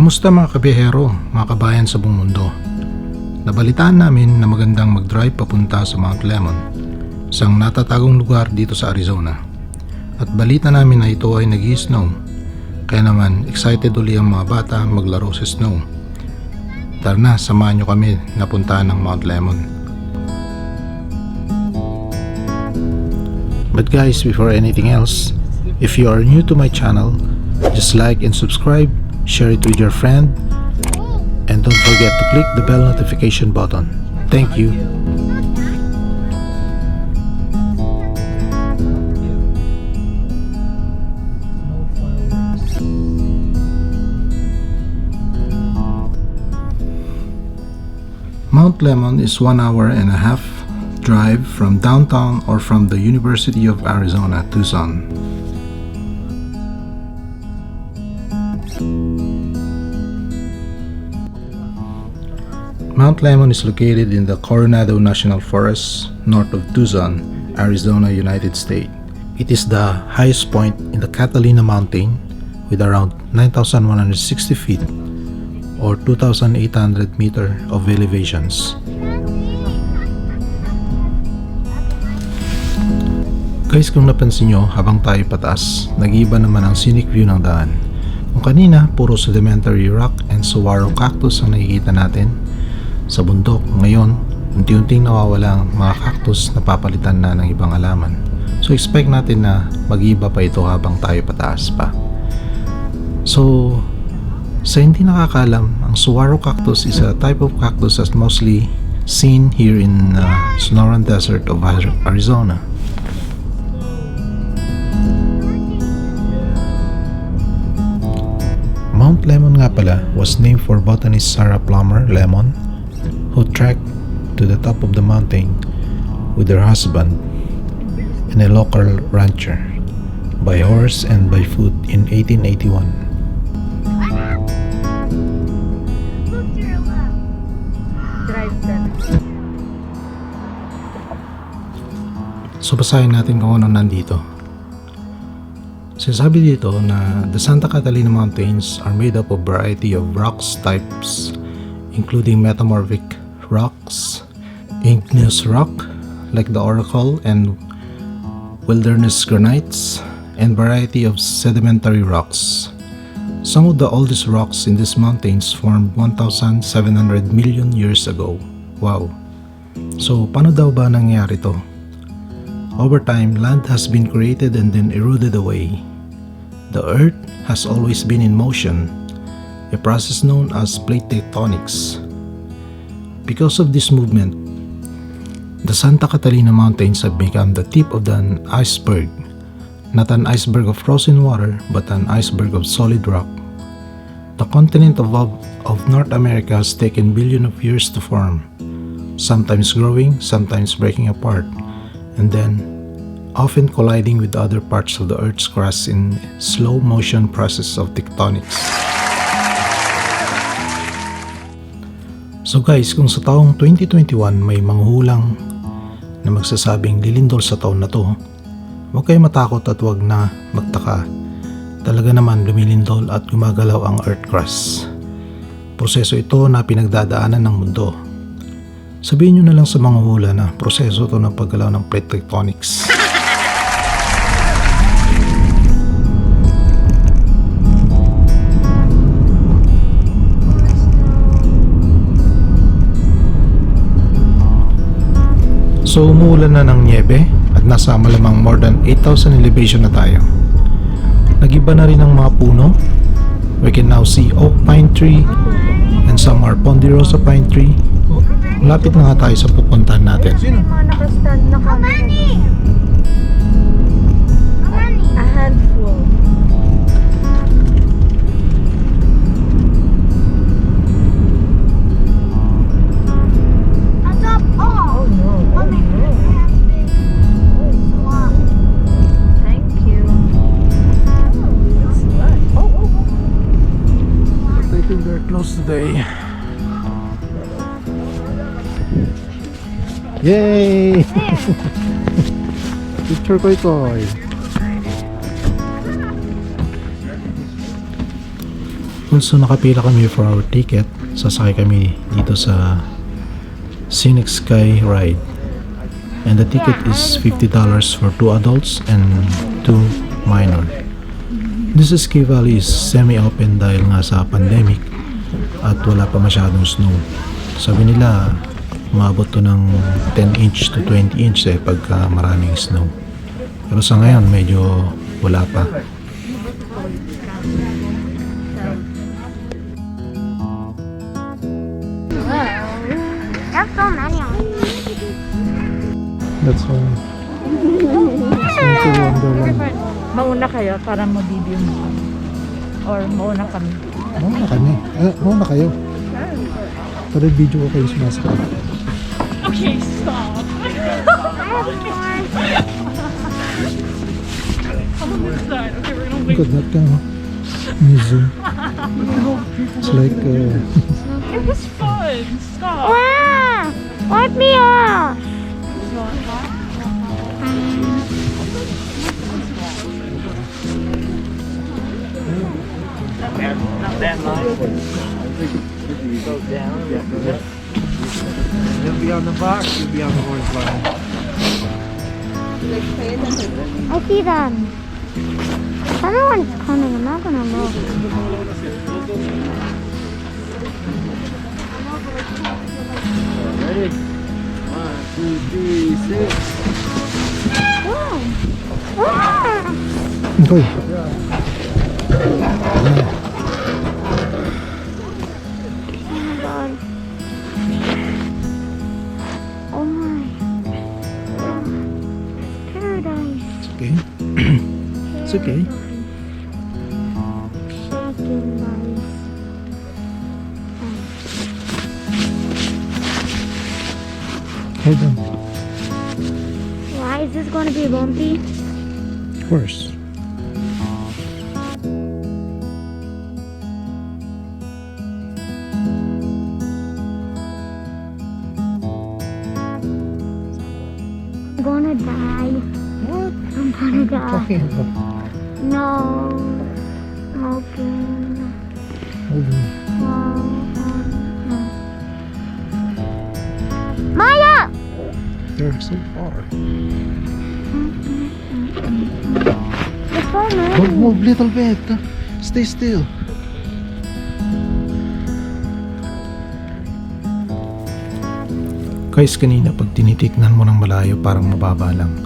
Kamusta mga kabiyahero, mga kabayan sa buong mundo? Nabalitaan namin na magandang mag-drive papunta sa Mount Lemmon, isang natatagong lugar dito sa Arizona. At balita namin na ito ay nag-i-snow, kaya naman excited uli ang mga bata maglaro sa snow. Tara na, samahan nyo kami na puntahan ng Mount Lemmon. But guys, before anything else, if you are new to my channel, just like and subscribe, share it with your friend, and don't forget to click the bell notification button. Thank you. Mount Lemmon is 1 hour and a half drive from downtown or from the University of Arizona, Tucson. Mount Lemmon is located in the Coronado National Forest, north of Tucson, Arizona, United States. It is the highest point in the Catalina Mountain with around 9,160 feet or 2,800 meters of elevations. Guys, kung napansin nyo, habang tayo pataas, nag-iba naman ang scenic view ng daan. Kung kanina, puro sedimentary rock and saguaro cactus ang nakikita natin sa bundok, ngayon unti-unting nawawala ang mga cactus na papalitan na ng ibang halaman. So expect natin na mag-iba pa ito habang tayo pataas pa. So sa hindi nakakalam, ang saguaro cactus is a type of cactus that's mostly seen here in Sonoran Desert of Arizona. Mount Lemmon nga pala was named for botanist Sarah Plummer Lemmon, who trekked to the top of the mountain with her husband and a local rancher by horse and by foot in 1881. So basahin natin kung ano nandito. Sinasabi dito na the Santa Catalina Mountains are made up of a variety of rocks types including metamorphic rocks, igneous rock like the Oracle and wilderness granites, and variety of sedimentary rocks. Some of the oldest rocks in these mountains formed 1,700 million years ago. Wow! So paano daw ba nangyari to? Over time, land has been created and then eroded away. The earth has always been in motion, a process known as plate tectonics. Because of this movement, the Santa Catalina Mountains have become the tip of an iceberg, not an iceberg of frozen water, but an iceberg of solid rock. The continent of North America has taken billions of years to form, sometimes growing, sometimes breaking apart, and then often colliding with other parts of the Earth's crust in slow motion process of tectonics. So guys, kung sa taong 2021 may manghuhulang na magsasabing lilindol sa taon na to, huwag kayo matakot at huwag na magtaka. Talaga naman lumilindol at gumagalaw ang Earth crust. Proseso ito na pinagdadaanan ng mundo. Sabihin nyo na lang sa manghuhula na proseso ito ng paggalaw ng plate tectonics. So umuulan na ng niebe at nasa malamang more than 8,000 elevation na tayo. Nagiba na rin ang mga puno. We can now see oak pine tree and some are ponderosa pine tree. Malapit na nga tayo sa pupuntahan natin. How many? A handful. Oh no. Thank you. I think we're close today. Yay! Picture ko ito. Also, nakapila kami for our ticket. Sasakay kami dito sa Scenic Sky Ride. And the ticket is $50 for 2 adults and 2 minor. This Ski Valley is semi-open dahil nga sa pandemic at wala pa masyadong snow. Sabi nila, umabot to ng 10 inch to 20 inch pagka maraming snow. Pero sa ngayon, medyo wala pa. There's so many of them. That's all. Wonderland. Mauna kayo para mag-video mo. Or mauna kami. Mauna kami. Mauna kayo. Para video ko kayo sumasakay. Okay, stop. Okay, we're gonna Look at that guy. Zoom. It's like It was fun. Stop. Wow! Wipe me off! Not that much. You go down. You'll be on the box, you'll be on the orange line. I see them. Everyone's coming. I'm not gonna look. Ready? 1, 2, 3, 6. Wow! Wow! okay. Oh my god. Oh my. Paradise. It's okay. It's okay. Shaking lights. Hold on. Why is this going to be bumpy? Of course. I'm gonna die. What? I'm gonna die. Talking about. No. Smoking. Hold on. No. Maya! They're so far. There's so many. Move little bit. Stay still. Guys, kanina pag tinitignan mo ng malayo parang mababa lang.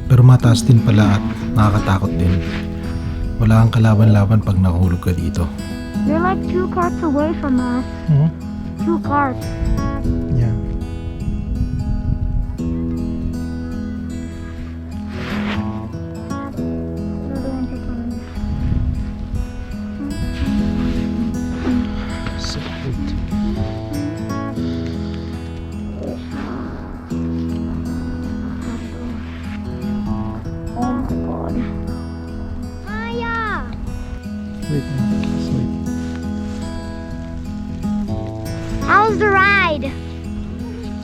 Pero mataas din pala at nakakatakot din. Wala kang kalaban-laban pag nahulog ka dito. They're like 2 carts away from us. 2 carts. Yeah. So good. Oh my god. Maya! Wait, just wait. How's the ride?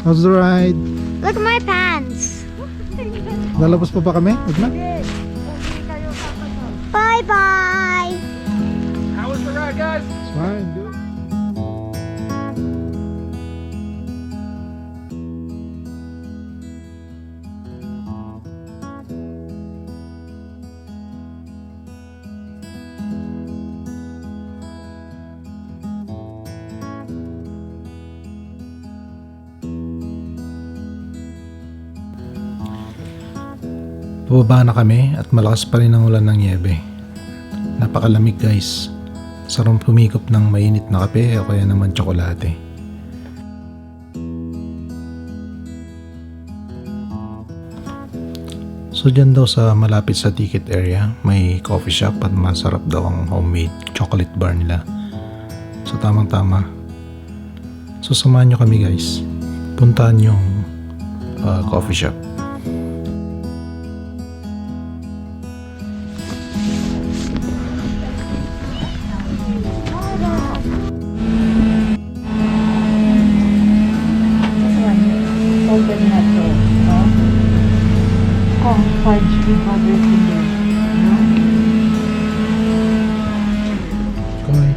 How's the ride? Look at my pants. Lalabas pa ba kami? Wag na? Bye bye. How was the ride, guys? It's fine, dude. Bumaba na kami at malakas pa rin ang ulan ng nyebe. Napakalamig guys. Sarap pumikop ng mainit na kape o kaya naman tsokolate. So dyan daw sa malapit sa ticket area may coffee shop at masarap daw ang homemade chocolate bar nila. So tamang tama. So samahan nyo kami guys. Puntahan yung coffee shop. Open na to, no? Kung 500 hindi. No? Okay.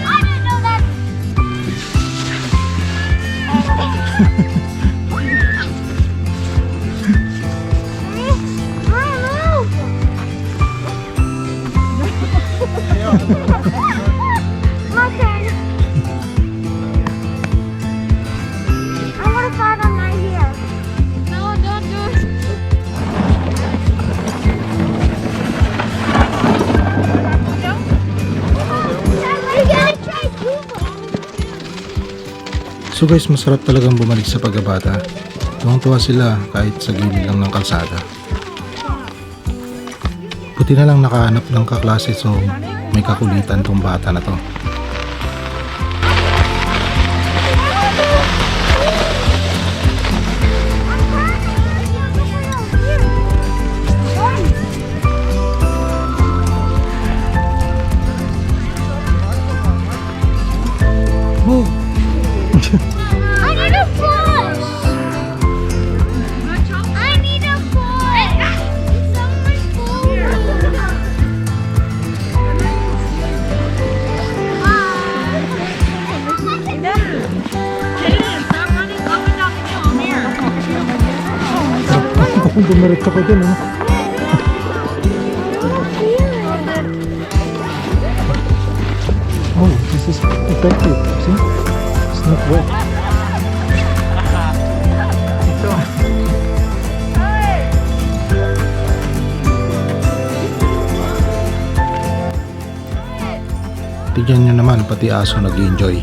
I didn't know that. My turn. I want to find on my here. No, don't do it. So guys, masarap talagang bumalik sa pagkabata. Tuwang-tuwa sila kahit sa gilid lang ng kalsada. Buti na lang nakahanap ng kaklase, so may kakulitan tong bata na to. I need a push. I need a push. Someone's pulling. Jaden, stop running up and down the hill. Come here. Kung dumiretso ko dun, oh, this is effective. See? It's not wet. Tignan nyo naman, pati aso nag-enjoy.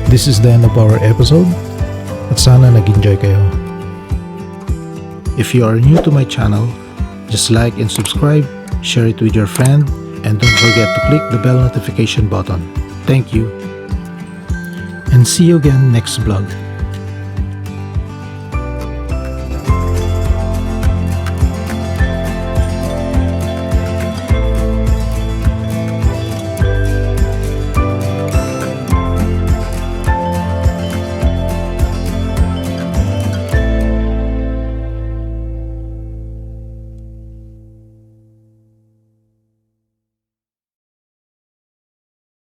This is the end of our episode at sana nag-enjoy kayo. If you are new to my channel, just like and subscribe, share it with your friend, and don't forget to click the bell notification button. Thank you. And see you again next vlog.